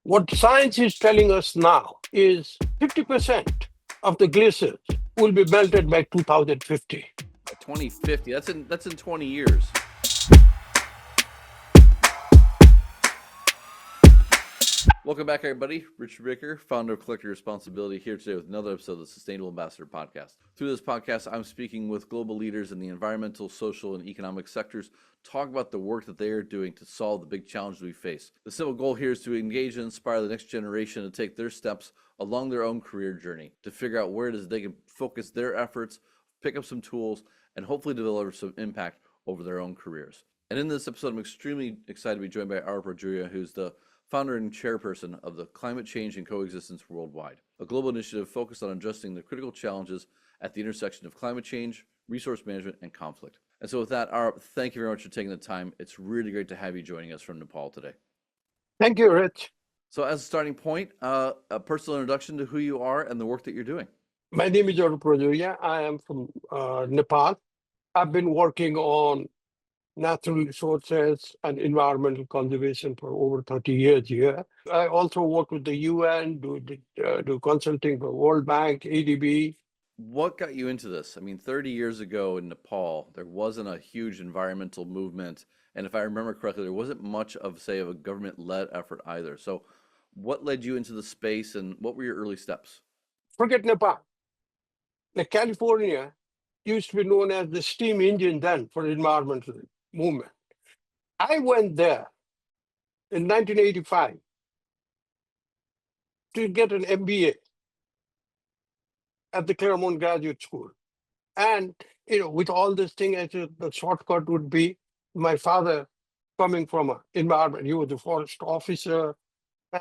What science is telling us now is 50% of the glaciers will be melted by 2050. By 2050, that's in 20 years. Welcome back, everybody. Richard Baker, founder of Collective Responsibility, here today with another episode of the Sustainable Ambassador Podcast. Through this podcast, I'm speaking with global leaders in the environmental, social, and economic sectors, talk about the work that they are doing to solve the big challenges we face. The simple goal here is to engage and inspire the next generation to take their steps along their own career journey, to figure out where it is they can focus their efforts, pick up some tools, and hopefully deliver some impact over their own careers. And in this episode, I'm extremely excited to be joined by Arup Rajouria, who's the founder and chairperson of the Climate Change and Coexistence Worldwide, a global initiative focused on addressing the critical challenges at the intersection of climate change, resource management, and conflict. And so with that, Arup, thank you very much for taking the time. It's really great to have you joining us from Nepal today. Thank you, Rich. So as a starting point, a personal introduction to who you are and the work that you're doing. My name is Arup Rajouria. I am from Nepal. I've been working on natural resources and environmental conservation for over 30 years here. I also work with the UN, do consulting for World Bank, ADB. What got you into this? I mean, 30 years ago in Nepal, there wasn't a huge environmental movement. And if I remember correctly, there wasn't much of, say, of a government-led effort either. So what led you into the space and what were your early steps? Forget Nepal. Like California used to be known as the steam engine then for environmental movement. I went there in 1985 to get an MBA at the Claremont Graduate School. And, with all this thing, I said the shortcut would be my father coming from an environment. He was a forest officer.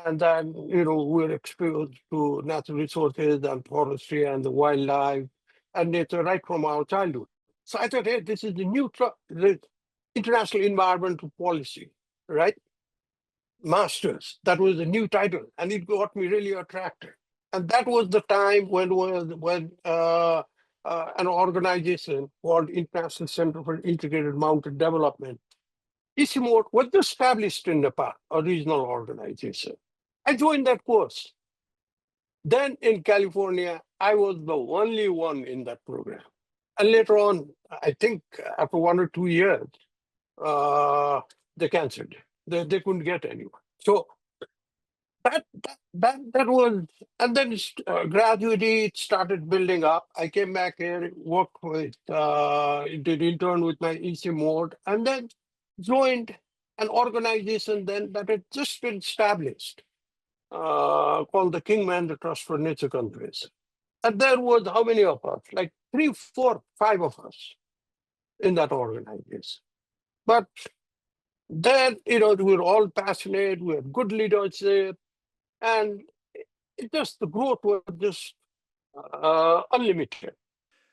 And then, we were exposed to natural resources and forestry and the wildlife and nature right from our childhood. So I thought, hey, this is the international environmental policy, right? Masters. That was the new title, and it got me really attracted. And that was the time when an organization called International Center for Integrated Mountain Development, ICMOD, was established in Nepal, a regional organization. I joined that course. Then in California, I was the only one in that program. And later on, I think after 1 or 2 years, they canceled it. They couldn't get anyone. So that was, and then gradually it started building up. I came back here, worked with, did intern with my ICMOD, and then joined an organization then that had just been established, called the Kingman Trust for Nature Conservation. And there was how many of us? Like 3, 4, 5 of us in that organization. But then, we were all passionate, we had good leadership, and the growth was just unlimited.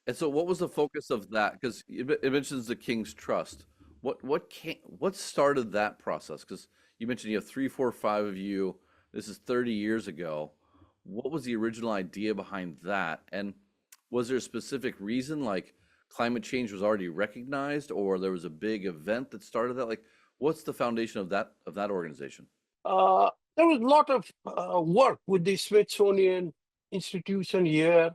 And so what was the focus of that? Because it mentions the King's Trust. What started that process? Because you mentioned you have 3, 4, 5 of you. This is 30 years ago. What was the original idea behind that? And was there a specific reason, like climate change was already recognized, or there was a big event that started that? Like, what's the foundation of that organization? There was a lot of work with the Smithsonian Institution here,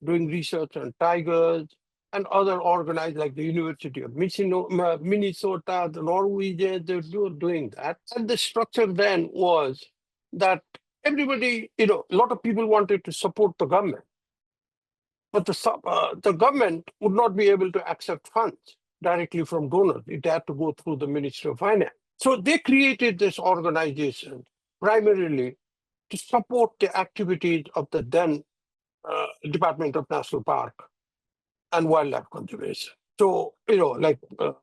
doing research on tigers, and other organized like the University of Minnesota, the Norwegians, they were doing that. And the structure then was that everybody, a lot of people wanted to support the government, but the government would not be able to accept funds directly from donors. It had to go through the Ministry of Finance. So they created this organization primarily to support the activities of the then Department of National Park and Wildlife Conservation. So, the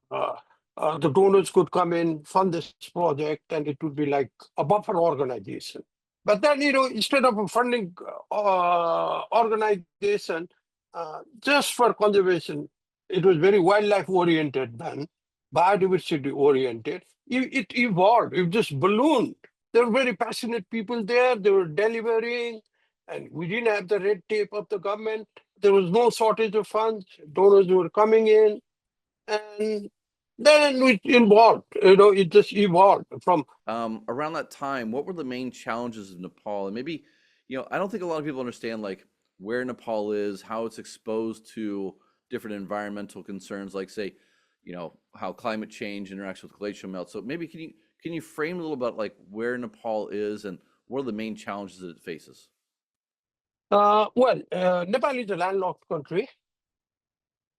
donors could come in, fund this project, and it would be like a buffer organization. But then, instead of a funding organization just for conservation, it was very wildlife oriented then, biodiversity oriented. It evolved, it just ballooned. There were very passionate people there, they were delivering, and we didn't have the red tape of the government. There was no shortage of funds, donors were coming in, and Then it evolved, it just evolved from. Around that time, what were the main challenges of Nepal? And maybe, I don't think a lot of people understand like where Nepal is, how it's exposed to different environmental concerns, like say, how climate change interacts with glacial melt. So maybe can you frame a little about like where Nepal is and what are the main challenges that it faces? Nepal is a landlocked country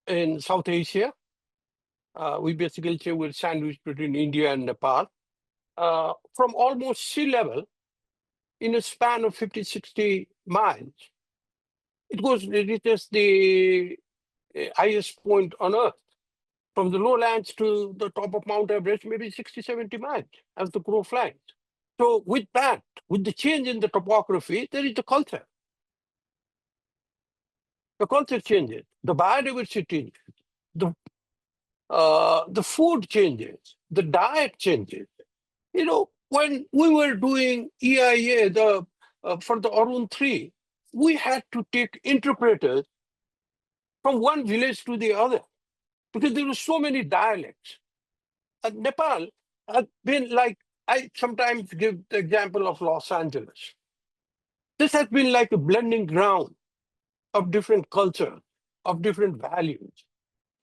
in South Asia. We basically say we're sandwiched between India and Nepal. From almost sea level, in a span of 50, 60 miles, it reaches the highest point on Earth. From the lowlands to the top of Mount Everest, maybe 60, 70 miles as the crow flies. So with that, with the change in the topography, there is the culture. The culture changes, the biodiversity, the food changes, the diet changes. When we were doing EIA for the Arun 3, we had to take interpreters from one village to the other because there were so many dialects. Nepal has been like, I sometimes give the example of Los Angeles. This has been like a blending ground of different cultures, of different values.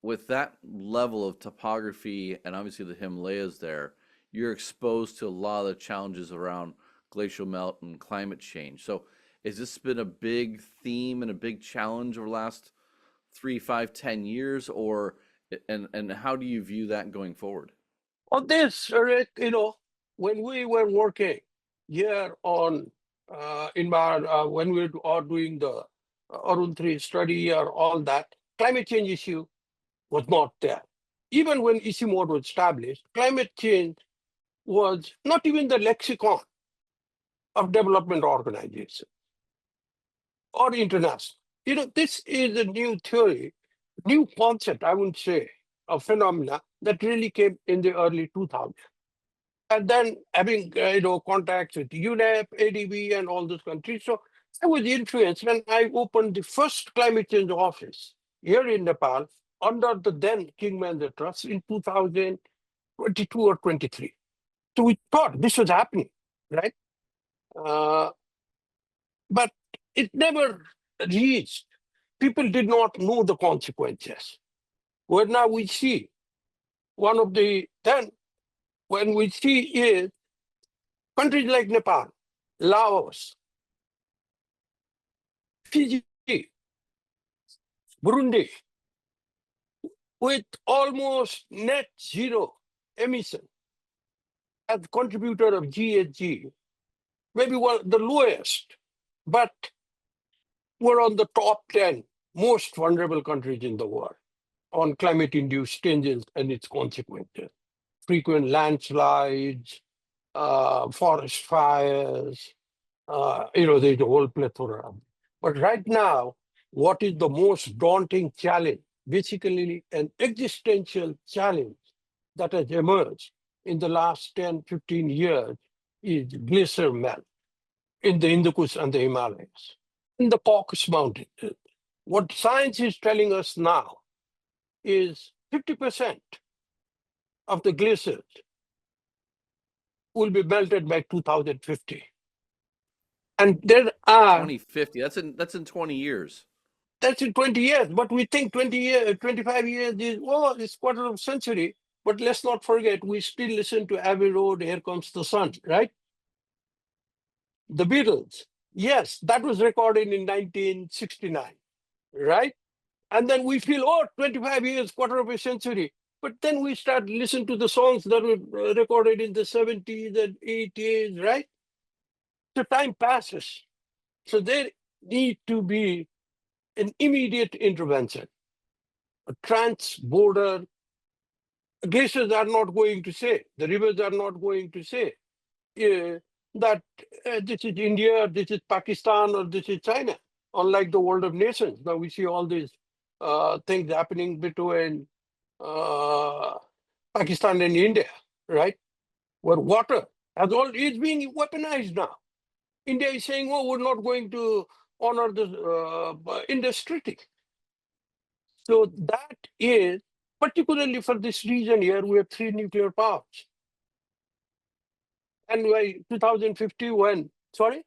With that level of topography and obviously the Himalayas there, you're exposed to a lot of the challenges around glacial melt and climate change. So has this been a big theme and a big challenge over the last 3, 5, 10 years, or and how do you view that going forward? On this, Rick, when we were working here on when we are doing the Arun 3 study or all that, climate change issue was not there. Even when EC mode was established, climate change was not even the lexicon of development organization or international. This is a new theory, new concept, I would say, of phenomena that really came in the early 2000s. And then having contacts with UNEP, ADB, and all those countries. So I was influenced when I opened the first climate change office here in Nepal under the then King Mahendra Trust in 2022 or 23. So we thought this was happening, right? Uh, but it never reached. People did not know the consequences. Where now we see one of the, then when we see is countries like Nepal, Laos, Fiji, Burundi, with almost net zero emission as contributor of GHG, maybe one the lowest, but we're on the top 10 most vulnerable countries in the world on climate-induced changes and its consequences. Frequent landslides, forest fires, there's a whole plethora. But right now, what is the most daunting challenge, basically an existential challenge that has emerged in the last 10, 15 years is glacier melt in the Hindu Kush and the Himalayas, in the Caucasus Mountains. What science is telling us now is 50% of the glaciers will be melted by 2050. And there are 2050. That's in 20 years. That's in 20 years, but we think 20 years, 25 years is, it's quarter of a century. But let's not forget, we still listen to Abbey Road, Here Comes the Sun, right? The Beatles, yes, that was recorded in 1969, right? And then we feel, 25 years, quarter of a century. But then we start listening to the songs that were recorded in the 70s and 80s, right? So time passes. So there need to be an immediate intervention. A trans-border glaciers are not going to say, the rivers are not going to say that this is India, this is Pakistan, or this is China. Unlike the world of nations, now we see all these things happening between Pakistan and India, right? Where water is being weaponized now. India is saying, we're not going to honor the Indus Treaty. So that is Particularly for this region here, we have 3 nuclear powers. And by 2050, sorry?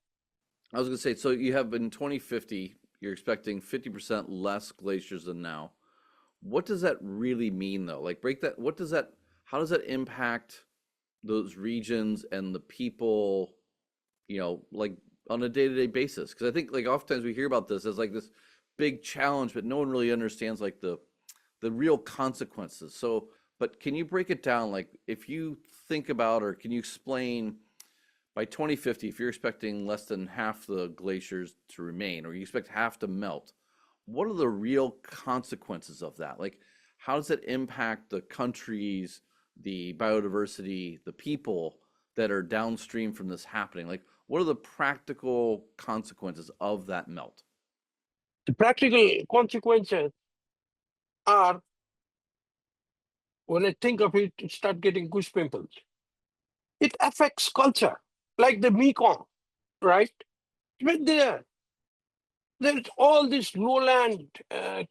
I was going to say, so you have in 2050, you're expecting 50% less glaciers than now. What does that really mean, though? Like, break that. How does that impact those regions and the people, like on a day-to-day basis? Because I think, like, oftentimes we hear about this as like this big challenge, but no one really understands like the real consequences. So, but can you break it down? Like, if you think about, or can you explain by 2050, if you're expecting less than half the glaciers to remain, or you expect half to melt, what are the real consequences of that? Like, how does it impact the countries, the biodiversity, the people that are downstream from this happening? Like, what are the practical consequences of that melt? The practical consequences are, when I think of it, start getting goose pimples. It affects culture, like the Mekong, right? Right there. There's all these lowland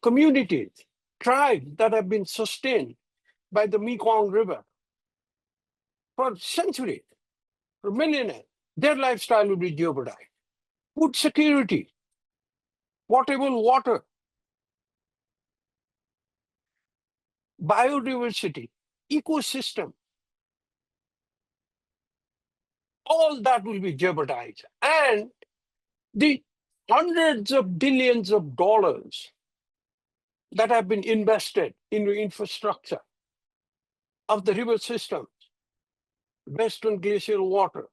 communities, tribes that have been sustained by the Mekong River for centuries, for millennia. Their lifestyle will be jeopardized. Food security, potable water, biodiversity, ecosystem, all that will be jeopardized. And the hundreds of billions of dollars that have been invested in the infrastructure of the river system, Western glacial water,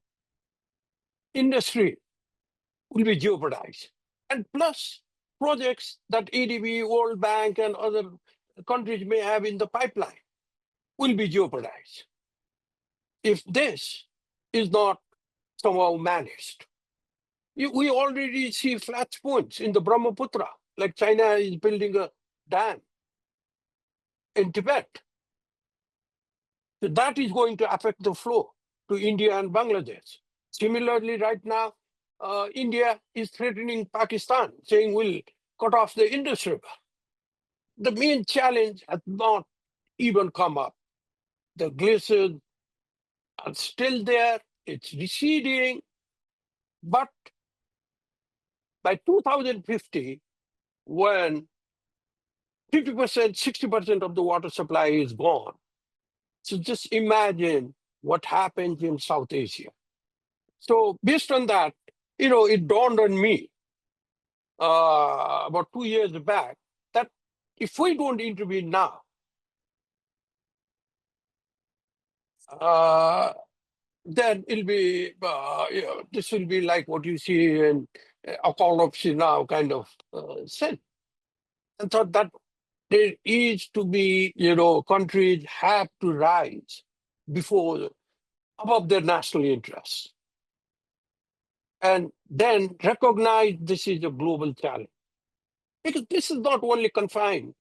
industry will be jeopardized. And plus projects that ADB, World Bank, and other countries may have in the pipeline will be jeopardized if this is not somehow managed. We already see flat spoons in the Brahmaputra, like China is building a dam in Tibet. So that is going to affect the flow to India and Bangladesh. Similarly, right now, India is threatening Pakistan, saying we'll cut off the Indus River. The main challenge has not even come up. The glaciers are still there, it's receding, but by 2050, when 50%, 60% of the water supply is gone, so just imagine what happens in South Asia. So based on that, it dawned on me about 2 years back that if we don't intervene now, then it'll be, this will be like what you see in Apocalypse Now kind of sense. And thought that there is to be, countries have to rise before, above their national interests. And then recognize this is a global challenge. Because this is not only confined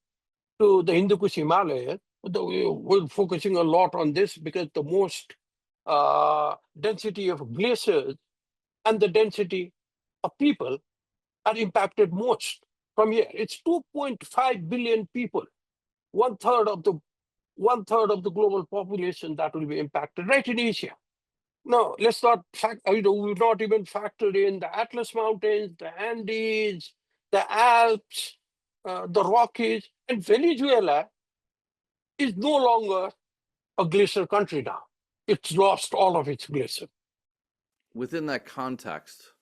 to the Hindu Kush Himalaya. We're focusing a lot on this because the most density of glaciers and the density of people are impacted most from here. It's 2.5 billion people, one third of the global population that will be impacted right in Asia. No, let's not we'll not even factor in the Atlas Mountains, the Andes, the Alps, the Rockies, and Venezuela is no longer a glacier country now. It's lost all of its glacier. Within that context,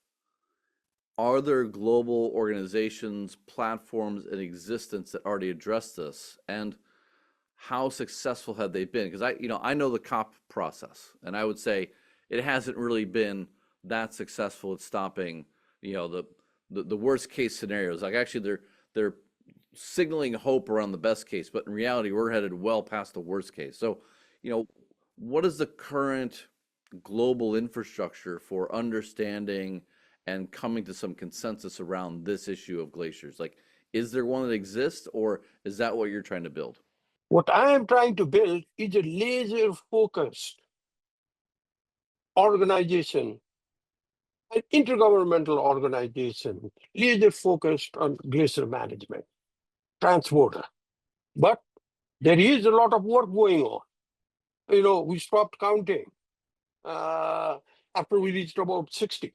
are there global organizations, platforms in existence that already address this? And how successful have they been? Because I know the COP process, and I would say it hasn't really been that successful at stopping, the worst case scenarios. Like, actually, they're signaling hope around the best case, but in reality, we're headed well past the worst case. So, what is the current global infrastructure for understanding and coming to some consensus around this issue of glaciers? Like, is there one that exists, or is that what you're trying to build? What I am trying to build is a laser-focused organization, an intergovernmental organization, laser-focused on glacier management, transborder. But There is a lot of work going on. We stopped counting after we reached about 60.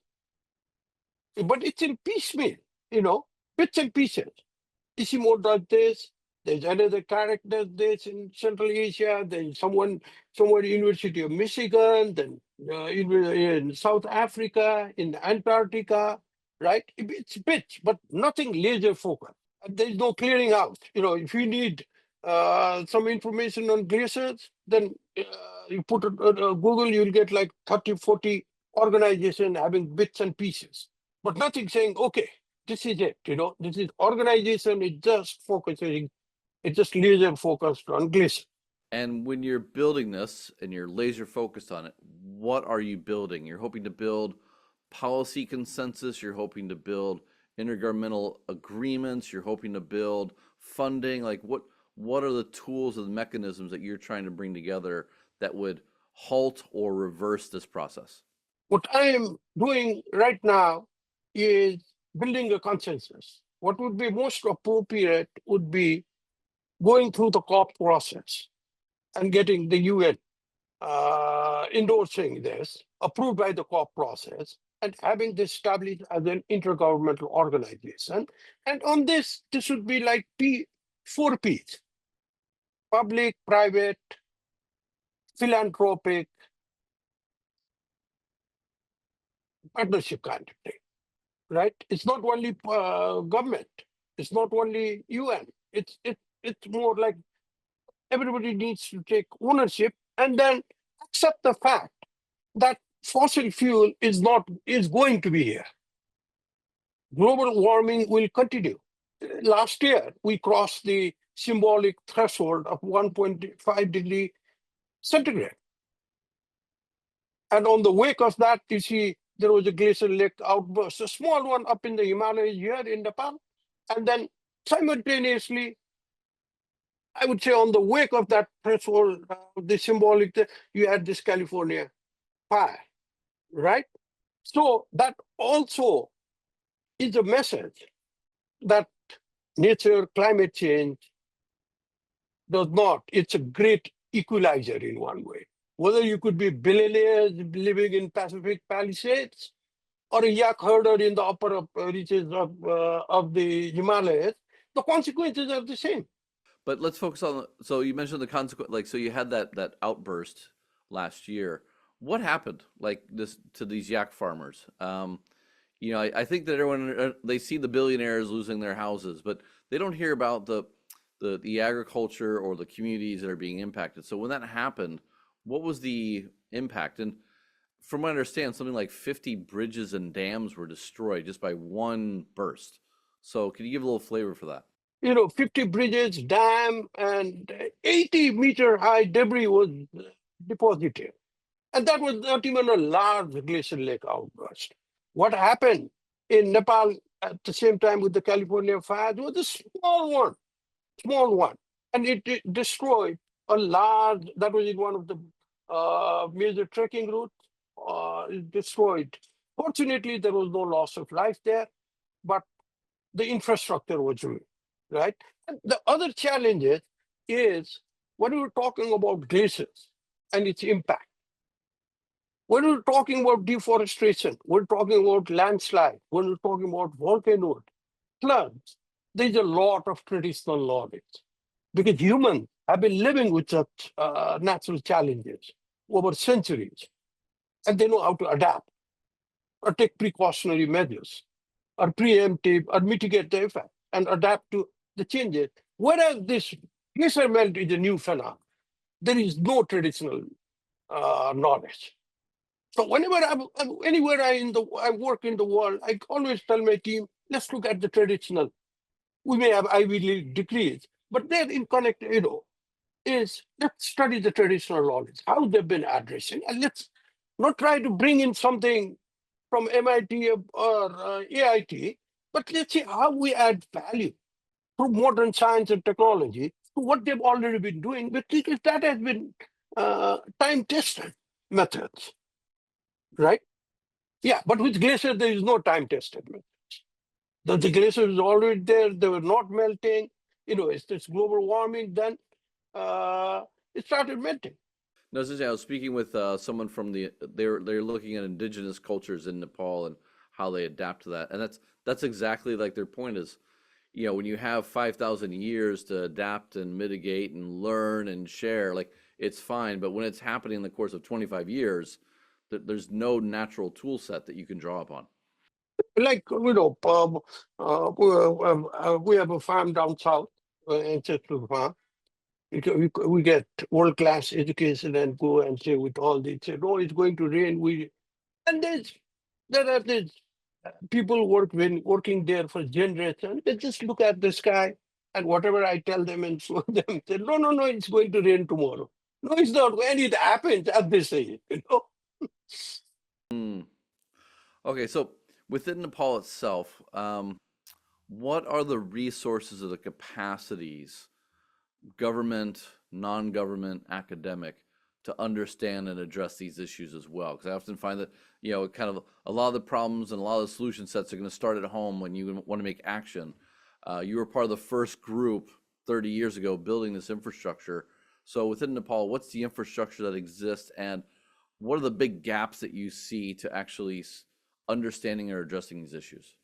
But it's in piecemeal, bits and pieces. Ishimo does this. There's another character does this in Central Asia. There's someone somewhere University of Michigan, then in South Africa, in Antarctica, right? It's bits, but nothing laser focused. There's no clearing out. If you need some information on glaciers, then you put it Google, you'll get like 30, 40 organizations having bits and pieces, but nothing saying, okay, this is it. This is organization. It's just laser focused on glacier. And when you're building this and you're laser focused on it, what are you building? You're hoping to build policy consensus, you're hoping to build intergovernmental agreements, you're hoping to build funding. Like what are the tools and mechanisms that you're trying to bring together that would halt or reverse this process? What I am doing right now is building a consensus. What would be most appropriate would be going through the COP process and getting the UN endorsing this, approved by the COP process, and having this established as an intergovernmental organization. And on this should be like 4Ps: public, private, philanthropic, partnership kind of thing, right? It's not only government, it's not only UN. It's more like everybody needs to take ownership and then accept the fact that fossil fuel is going to be here. Global warming will continue. Last year, we crossed the symbolic threshold of 1.5 degree centigrade. And on the wake of that, you see, there was a glacial lake outburst, a small one up in the Himalayas here in Nepal. And then simultaneously, I would say on the wake of that threshold, the symbolic, you had this California fire, right? So that also is a message that nature, climate change does not. It's a great equalizer in one way. Whether you could be billionaires living in Pacific Palisades or a yak herder in the upper reaches of the Himalayas, the consequences are the same. But let's focus on, so you mentioned the consequence, like, so you had that outburst last year. What happened like this to these yak farmers? I think that everyone, they see the billionaires losing their houses, but they don't hear about the agriculture or the communities that are being impacted. So when that happened, what was the impact? And from what I understand, something like 50 bridges and dams were destroyed just by one burst. So can you give a little flavor for that? 50 bridges, dam, and 80-meter high debris was deposited. And that was not even a large glacial lake outburst. What happened in Nepal at the same time with the California fire was a small one. And it destroyed a large, that was in one of the major trekking routes, it destroyed. Fortunately, there was no loss of life there, but the infrastructure was ruined, right? And the other challenge is when we were talking about glaciers and its impact, when we're talking about deforestation, we're talking about landslide, when we're talking about volcanoes, floods, there's a lot of traditional knowledge because humans have been living with such natural challenges over centuries, and they know how to adapt or take precautionary measures or preemptive or mitigate the effect and adapt to the changes. Whereas this glacier melt is a new phenomenon. There is no traditional knowledge. So whenever anywhere I work in the world, I always tell my team, let's look at the traditional. We may have Ivy League degrees, but they're in connect, is let's study the traditional knowledge, how they've been addressing, and let's not try to bring in something from MIT or AIT, but let's see how we add value through modern science and technology to what they've already been doing, because that has been time-tested methods. Right? Yeah, but with glacier, there is no time-tested method. The glacier is already there. They were not melting. It's global warming. Then it started melting. No, I was speaking with someone from they're looking at indigenous cultures in Nepal and how they adapt to that, and that's exactly like their point is, when you have 5,000 years to adapt and mitigate and learn and share, like it's fine, but when it's happening in the course of 25 years, there's no natural tool set that you can draw upon. Like, we have a farm down south, ancestral farm. We get world class education and go and say with all this, say, no, it's going to rain. And there are these people working there for generations. They just look at the sky and whatever I tell them and show them, say, no, no, no, it's going to rain tomorrow. No, it's not. When it happens, as they say, Hmm. Okay, so within Nepal itself, what are the resources or the capacities, government, non-government, academic, to understand and address these issues as well? Because I often find that, kind of a lot of the problems and a lot of the solution sets are going to start at home when you want to make action. You were part of the first group 30 years ago building this infrastructure. So within Nepal, what's the infrastructure that exists, and what are the big gaps that you see to actually understanding or addressing these issues?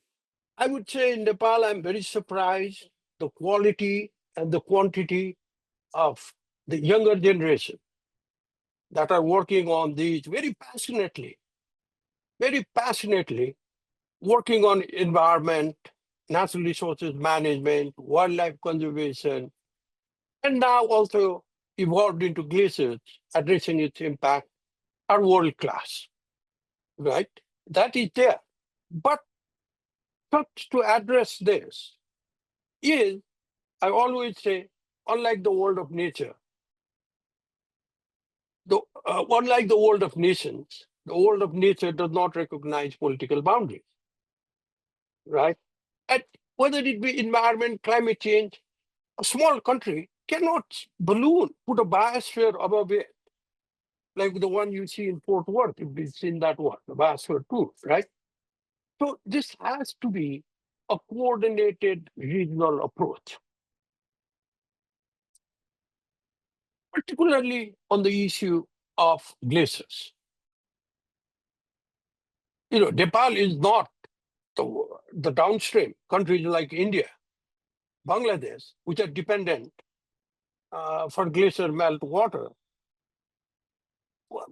I would say in Nepal, I'm very surprised the quality and the quantity of the younger generation that are working on these very passionately working on environment, natural resources management, wildlife conservation, and now also evolved into glaciers, addressing its impact, are world class, right? That is there. But to address this is, I always say, unlike the world of nature, unlike the world of nations, the world of nature does not recognize political boundaries, right? And whether it be environment, climate change, a small country cannot put a biosphere above it, like the one you see in Fort Worth, if you've seen that one, the biosphere 2, right? So this has to be a coordinated regional approach, particularly on the issue of glaciers. Nepal is not the downstream countries like India, Bangladesh, which are dependent for glacier melt water. Well,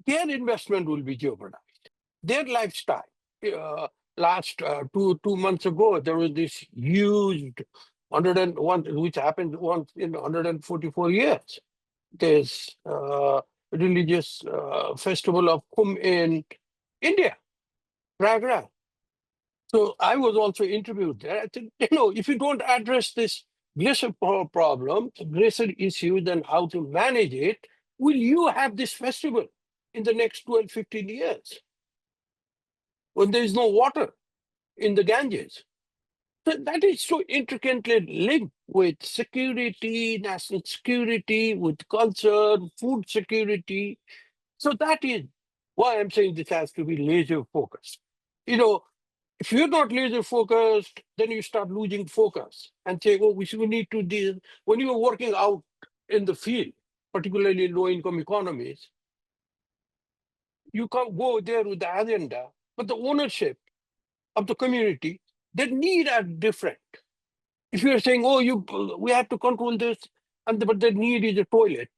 their investment will be jeopardized. Their lifestyle. Uh, Last 2 months ago, there was this huge 101, which happened once in 144 years. There's religious festival of Kumbh in India, Prayagraj. So I was also interviewed there. I said, if you don't address this glacier problem, glacier issue, then how to manage it, will you have this festival in the next 12, 15 years when there is no water in the Ganges? So that is so intricately linked with security, national security, with culture, food security. So that is why I'm saying this has to be laser focused. You know, if you're not laser focused, then you start losing focus and say, oh, we need to deal. When you are working out in the field, particularly in low income economies, you can't go there with the agenda, but the ownership of the community, their need are different. If you're saying, oh, we have to control this, but their need is a toilet,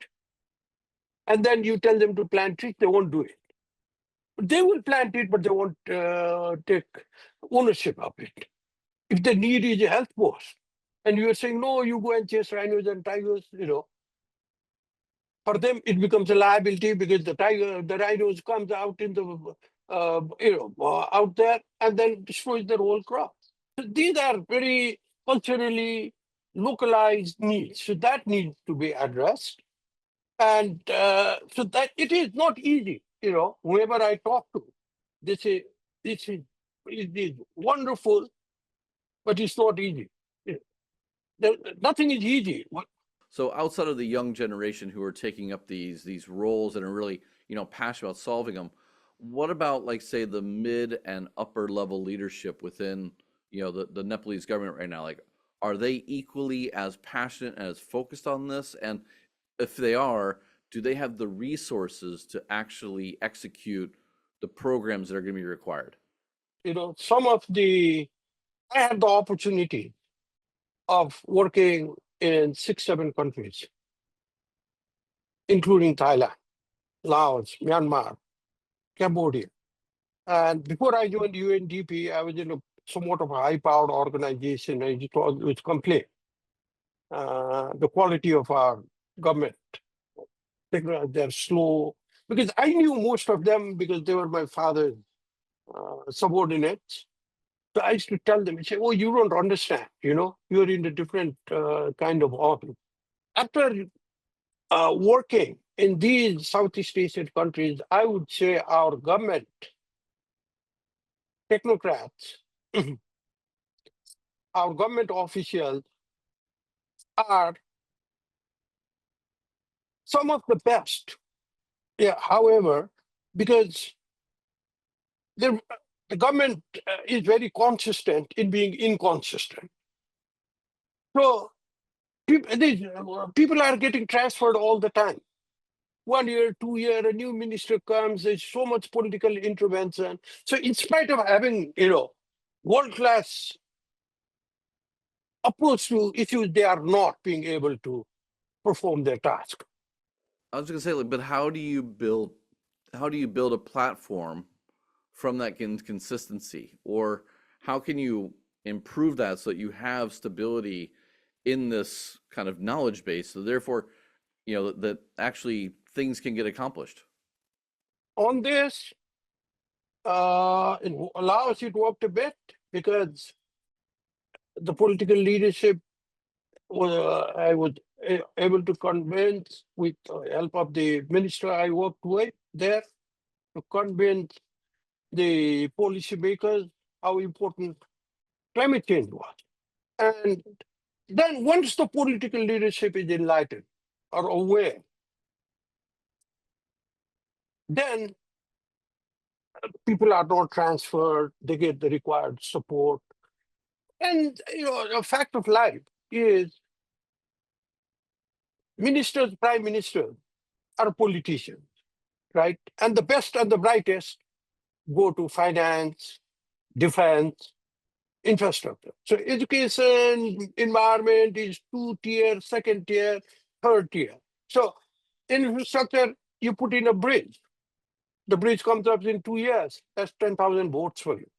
and then you tell them to plant trees, they won't do it. They will plant it, but they won't take ownership of it. If the need is a health post, and you're saying, no, you go and chase rhinos and tigers, for them it becomes a liability because the rhinos comes out in the, out there and then destroys their whole crop. So these are very culturally localized needs. So that needs to be addressed. And so that it is not easy, whoever I talk to, they say, it is wonderful, but it's not easy. Nothing is easy. So outside of the young generation who are taking up these roles and are really, passionate about solving them, what about, like, say, the mid and upper level leadership within, the Nepalese government right now? Like, are they equally as passionate and as focused on this? And if they are, do they have the resources to actually execute the programs that are going to be required? I had the opportunity of working in 6, 7 countries, including Thailand, Laos, Myanmar, Cambodia. And before I joined UNDP, I was in a somewhat of a high-powered organization, and it was complaint the quality of our government. They're slow, because I knew most of them because they were my father's subordinates. So I used to tell them, I say, "Oh, you don't understand. You're in a different kind of office." After working in these Southeast Asian countries, I would say our government technocrats, our government officials are some of the best. Yeah. However, because the government is very consistent in being inconsistent. So people are getting transferred all the time. 1 year, 2 year, a new minister comes, there's so much political intervention. So in spite of having, world-class approach to issues, they are not being able to perform their task. I was going to say, but how do you build a platform from that consistency, or how can you improve that so that you have stability in this kind of knowledge base, so therefore, that actually things can get accomplished? On this, it allows you to work a bit because the political leadership, I was able to convince, with the help of the minister I worked with there, to convince the policymakers how important climate change was. And then once the political leadership is enlightened or aware, then people are not transferred, they get the required support. And a fact of life is ministers, prime ministers are politicians, right? And the best and the brightest go to finance, defense, infrastructure. So education, environment is 2 tier, 2nd tier, 3rd tier. So infrastructure, you put in a bridge. The bridge comes up in 2 years. That's 10,000 votes for you.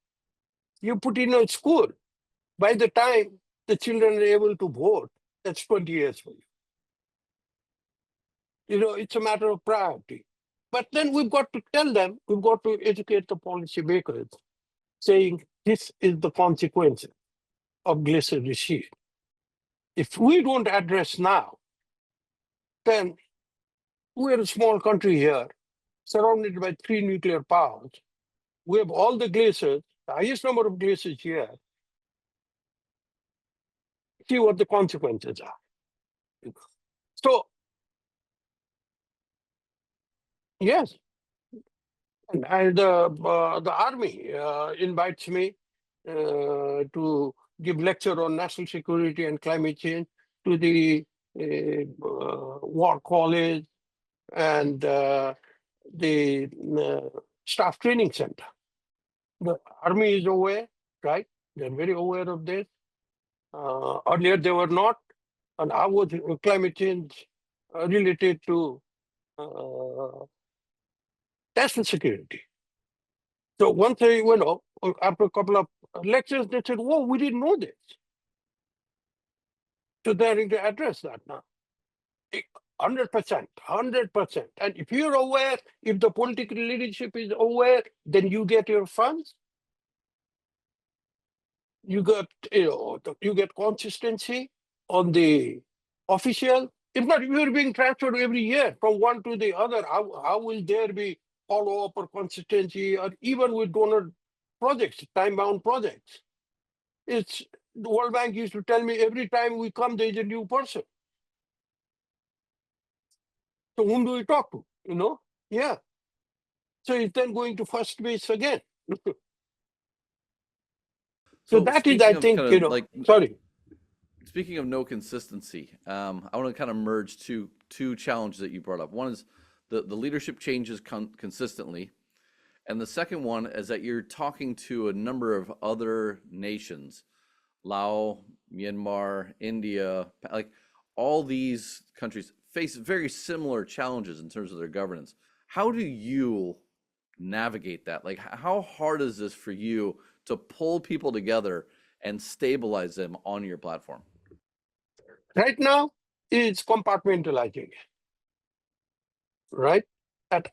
You put in a school. By the time the children are able to vote, that's 20 years for you. It's a matter of priority. But then we've got to tell them, we've got to educate the policymakers, saying this is the consequences of glacier recede. If we don't address now, then we're a small country here, surrounded by 3 nuclear powers. We have all the glaciers, the highest number of glaciers here. See what the consequences are. So, yes, and the army invites me to give lecture on national security and climate change to the War College and the Staff Training Center. The army is aware, right? They're very aware of this. Earlier they were not, and how was climate change related to national security? So once they, after a couple of lectures, they said, "Whoa, we didn't know this." So they're going to address that now. 100%, 100%. And if you're aware, if the political leadership is aware, then you get your funds. You get consistency on the official. If not, if you're being transferred every year from one to the other, how will there be follow-up or consistency, or even with donor projects, time-bound projects? The World Bank used to tell me every time we come, there's a new person. So whom do we talk to? Yeah. So it's then going to first base again. So that is, I think, sorry. Speaking of no consistency, I want to kind of merge two challenges that you brought up. One is the leadership changes consistently, and the second one is that you're talking to a number of other nations, Laos, Myanmar, India, like all these countries face very similar challenges in terms of their governance. How do you navigate that? Like, how hard is this for you to pull people together and stabilize them on your platform? Right now, it's compartmentalizing, right? At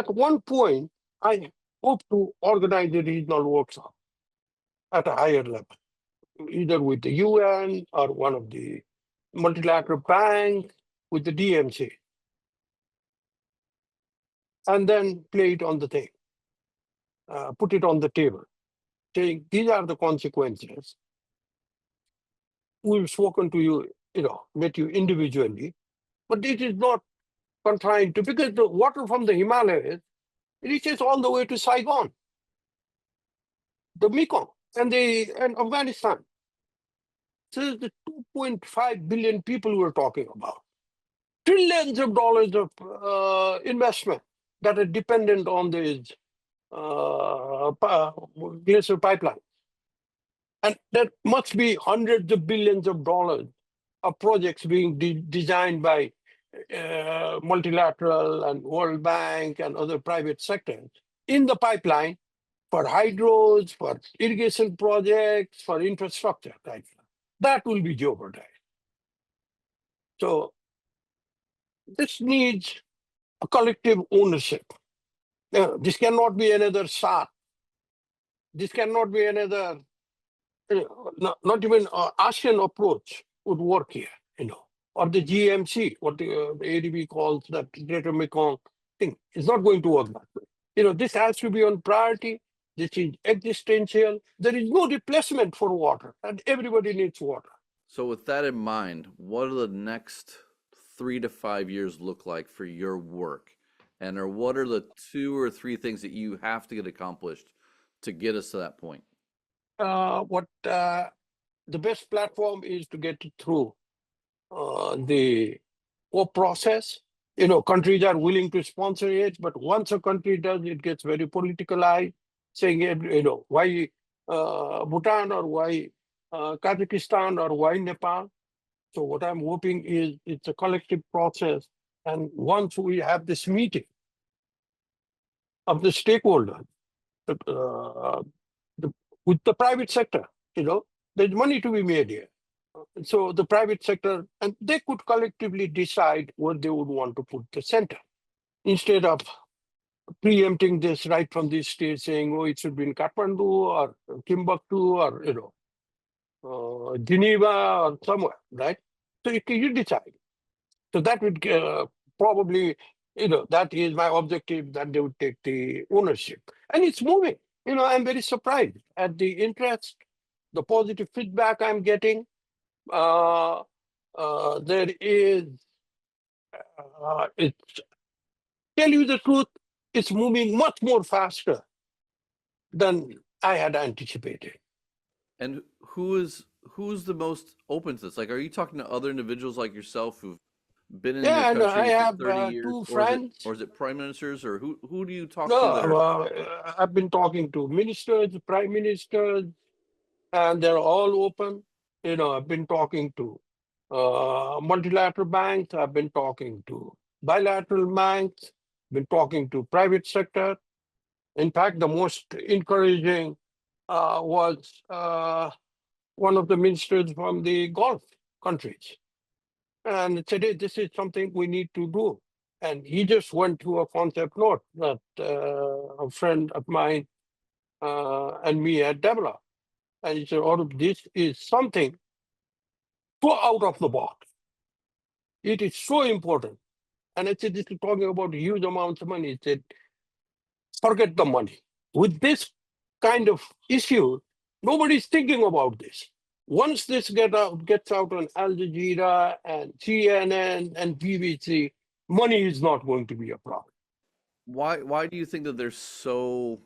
one point, I hope to organize a regional workshop at a higher level, either with the UN or one of the multilateral banks, with the DMC, and then play it on the thing, put it on the table, saying these are the consequences. We've spoken to you, met you individually, but it is not confined to, because the water from the Himalayas reaches all the way to Saigon, the Mekong, and Afghanistan. So the 2.5 billion people we're talking about, trillions of dollars of investment that are dependent on these glacier pipeline. And there must be hundreds of billions of dollars of projects being designed by multilateral and World Bank and other private sectors in the pipeline for hydros, for irrigation projects, for infrastructure. Right? That will be jeopardized. So this needs a collective ownership. This cannot be another SAR. This cannot be another, not even ASEAN approach would work here, or the GMC, what the ADB calls that Greater Mekong thing. It's not going to work that way. This has to be on priority. This is existential. There is no replacement for water, and everybody needs water. So with that in mind, what do the next 3 to 5 years look like for your work? And or what are the 2 or 3 things that you have to get accomplished to get us to that point? The best platform is to get it through the COP process. Countries are willing to sponsor it, but once a country does, it gets very politicalized, saying, why Bhutan, or why Kazakhstan, or why Nepal. So what I'm hoping is it's a collective process. And once we have this meeting of the stakeholders, with the private sector, there's money to be made here. So the private sector, and they could collectively decide where they would want to put the center, instead of preempting this right from this state, saying, it should be in Kathmandu or Timbuktu or Geneva or somewhere, right? So you decide. So that would probably, that is my objective, that they would take the ownership. And it's moving. I'm very surprised at the interest, the positive feedback I'm getting. There is, tell you the truth, it's moving much more faster than I had anticipated. And who's the most open to this? Like, are you talking to other individuals like yourself who've been in your Yeah, and I country for have 30 years, two or friends. is it prime ministers, or who do you talk to that No, I've been talking to ministers, prime ministers, and they're all open. I've been talking to multilateral banks. I've been talking to bilateral banks. Been talking to private sector. In fact, the most encouraging was one of the ministers from the Gulf countries, and it said, "Hey, this is something we need to do." And he just went to a concept note that a friend of mine and me had developed. And he said, this is something so out of the box. It is so important. And I said, this is talking about huge amounts of money. He said, forget the money. With this kind of issue, nobody's thinking about this. Once this gets out on Al Jazeera and CNN and BBC, money is not going to be a problem. Why do you think that they're so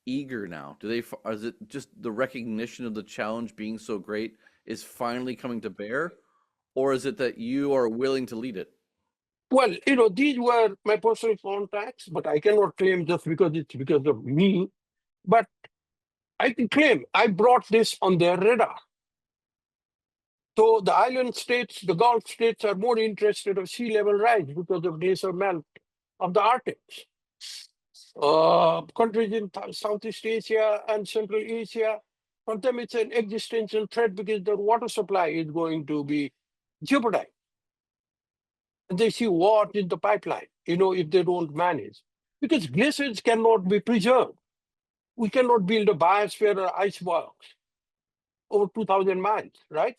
eager now? Is it just the recognition of the challenge being so great is finally coming to bear, or is it that you are willing to lead it? Well, these were my personal contacts, but I cannot claim just because it's because of me. But I can claim I brought this on their radar. So the island states, the Gulf states are more interested of sea level rise because of glacier melt of the Arctic. Countries in Southeast Asia and Central Asia, for them it's an existential threat because their water supply is going to be jeopardized. And they see what is the pipeline, if they don't manage. Because glaciers cannot be preserved. We cannot build a biosphere or icebergs over 2,000 miles, right?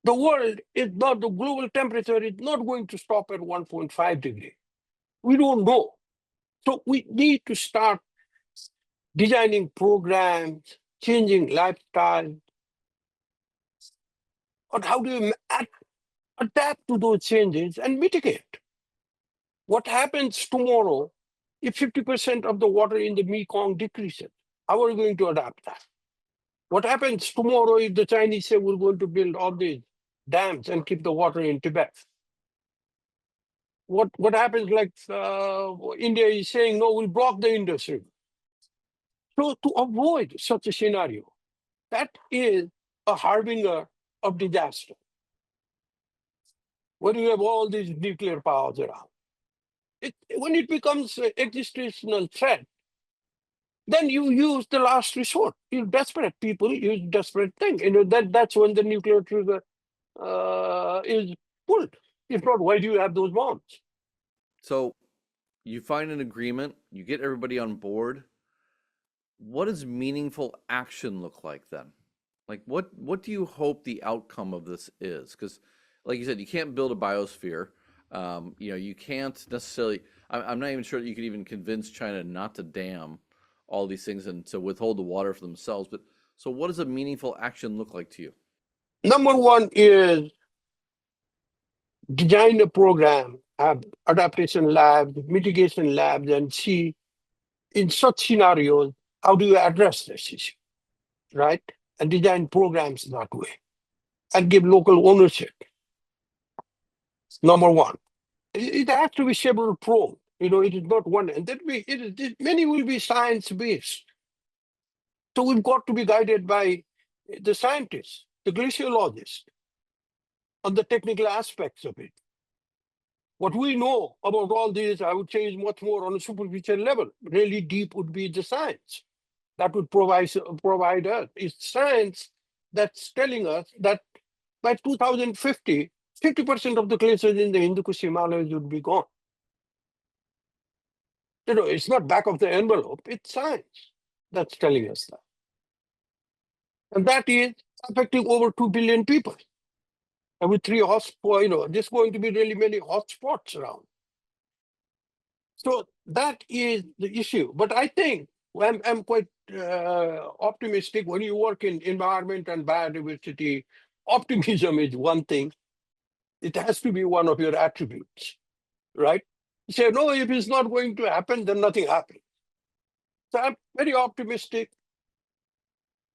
The world is not, the global temperature is not going to stop at 1.5 degrees. We don't know. So we need to start designing programs, changing lifestyle. But how do you adapt to those changes and mitigate? What happens tomorrow if 50% of the water in the Mekong decreases? How are we going to adapt that? What happens tomorrow if the Chinese say we're going to build all these dams and keep the water in Tibet? What happens like India is saying, no, we'll block the Indus River. So to avoid such a scenario, that is a harbinger of disaster. When you have all these nuclear powers around, when it becomes an existential threat, then you use the last resort. You desperate people use desperate thing. That's when the nuclear trigger is pulled. If not, why do you have those bombs? So you find an agreement, you get everybody on board. What does meaningful action look like then? Like what do you hope the outcome of this is? Because like you said, you can't build a biosphere. You can't necessarily. I'm not even sure that you could even convince China not to dam all these things and to withhold the water for themselves. But so, what does a meaningful action look like to you? Number one is design a program, have adaptation labs, mitigation labs, and see in such scenarios how do you address this issue, right? And design programs that way, and give local ownership. Number one. It has to be several pronged. It is not one, and many will be science based. So we've got to be guided by the scientists, the glaciologists, on the technical aspects of it. What we know about all this, I would say, is much more on a superficial level. Really deep would be the science that would provide us. It's science that's telling us that by 2050, 50% of the glaciers in the Hindu Kush Himalayas would be gone. It's not back of the envelope, it's science that's telling us that. And that is affecting over 2 billion people. And with three hotspots, there's going to be really many hotspots around. So that is the issue. But I think I'm quite optimistic. When you work in environment and biodiversity, optimism is one thing. It has to be one of your attributes, right? You say, no, if it's not going to happen, then nothing happens. So I'm very optimistic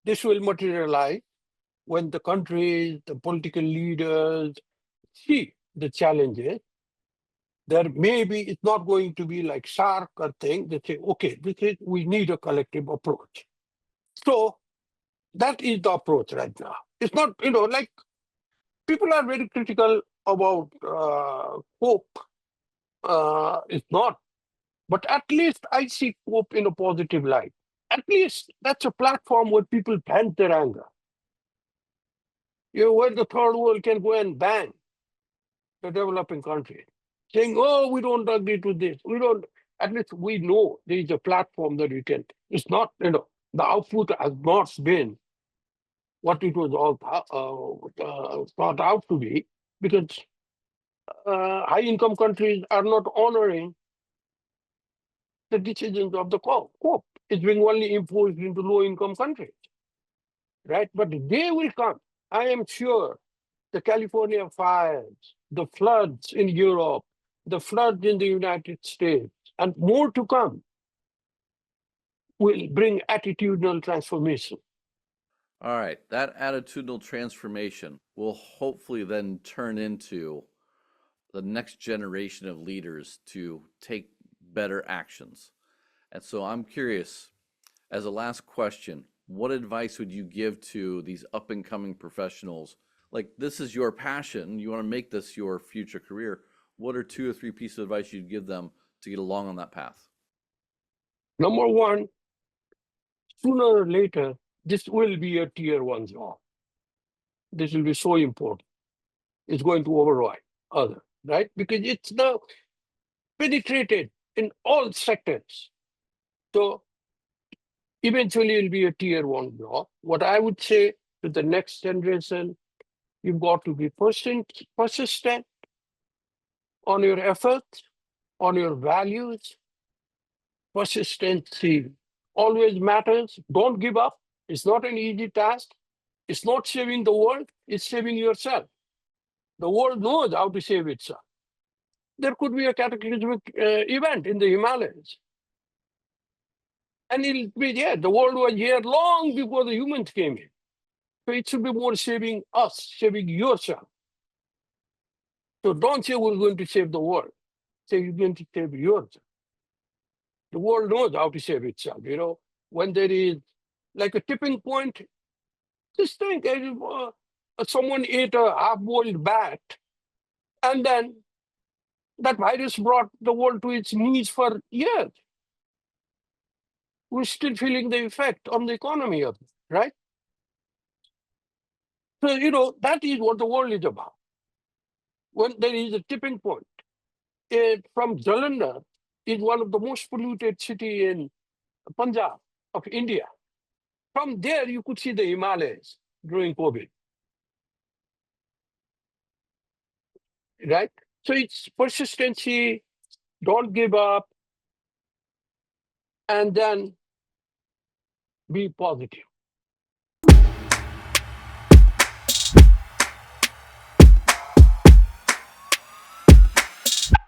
this will materialize when the countries, the political leaders see the challenges. There maybe it's not going to be like shark or thing. They say, okay, we need a collective approach. So that is the approach right now. It's not, like people are very critical about COPE. It's not. But at least I see COPE in a positive light. At least that's a platform where people vent their anger. Where the third world can go and ban the developing countries, saying, oh, we don't agree to this. We don't, at least we know there is a platform that we can. It's not, the output has not been what it was all thought out to be, because high income countries are not honoring the decisions of the COPE. It's being only imposed into low income countries, right? But they will come. I am sure the California fires, the floods in Europe, the floods in the United States, and more to come will bring attitudinal transformation. All right, that attitudinal transformation will hopefully then turn into the next generation of leaders to take better actions. And so I'm curious, as a last question, what advice would you give to these up and coming professionals? Like, this is your passion, you want to make this your future career. What are 2 or 3 pieces of advice you'd give them to get along on that path? Number one, sooner or later, this will be a tier one job. This will be so important. It's going to override other, right? Because it's now penetrated in all sectors. So eventually it'll be a tier one job. What I would say to the next generation, you've got to be persistent on your efforts, on your values. Persistency always matters. Don't give up. It's not an easy task. It's not saving the world, it's saving yourself. The world knows how to save itself. There could be a cataclysmic event in the Himalayas. And it'll be there. The world was here long before the humans came in. So it should be more saving us, saving yourself. So don't say we're going to save the world. Say you're going to save yourself. The world knows how to save itself. When there is like a tipping point, just think someone ate a half-boiled bat, and then that virus brought the world to its knees for years. We're still feeling the effect on the economy of it, right? So, that is what the world is about. When there is a tipping point, from Jalandhar is one of the most polluted city in Punjab of India. From there, you could see the Himalayas during COVID, right? So it's persistency, don't give up, and then be positive.